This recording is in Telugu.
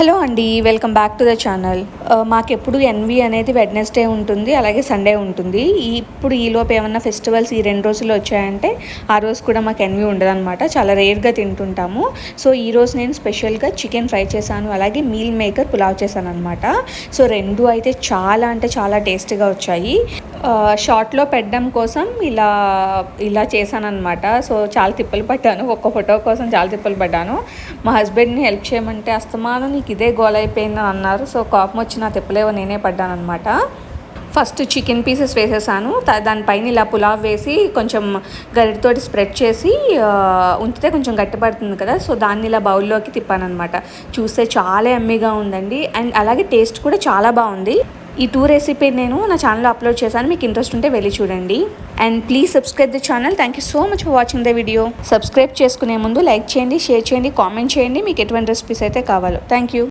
హలో అండి, welcome back to the channel. మాకెప్పుడు ఎన్వి అనేది వెడ్నెస్డే ఉంటుంది, అలాగే సండే ఉంటుంది. ఇప్పుడు ఈలోపు ఏమన్నా ఫెస్టివల్స్ ఈ 2 రోజుల్లో వచ్చాయంటే ఆ రోజు కూడా మాకు ఎన్వి ఉండదన్నమాట. చాలా రేర్గా తింటుంటాము. సో ఈరోజు నేను స్పెషల్గా చికెన్ ఫ్రై చేశాను, అలాగే మీల్ మేకర్ పులావ్ చేశాను అనమాట. సో రెండు అయితే చాలా అంటే చాలా టేస్టీగా వచ్చాయి. షార్ట్లో పెట్టడం కోసం ఇలా చేశాను అనమాట. సో చాలా తిప్పలు పడ్డాను, ఒక్క ఫోటో కోసం చాలా తిప్పలు పడ్డాను. మా హస్బెండ్ని హెల్ప్ చేయమంటే అస్తమానం నీకు ఇదే గోల్ అయిపోయిందని అన్నారు. సో కోపం వచ్చి నా తిప్పలేవో నేనే పడ్డాను అనమాట. ఫస్ట్ చికెన్ పీసెస్ వేసేసాను, దానిపైన ఇలా పులావ్ వేసి కొంచెం గరిటతోటి స్ప్రెడ్ చేసి ఉంచితే కొంచెం గట్టిపడుతుంది కదా. సో దాన్ని ఇలా బౌల్లోకి తిప్పాను అనమాట. చూస్తే చాలా ఎమ్మీగా ఉందండి, అండ్ అలాగే టేస్ట్ కూడా చాలా బాగుంది. ఈ 2 రెసిపీ నేను నా ఛానల్లో అప్లోడ్ చేశాను, మీకు ఇంట్రెస్ట్ ఉంటే వెళ్ళి చూడండి. And please subscribe the channel. Thank you so much for watching the video. Subscribe చేసుకునే ముందు లైక్ చేయండి, షేర్ చేయండి, కామెంట్ చేయండి మీకు ఎటువంటి రెసిపీస్ అయితే కావాలో. Thank you.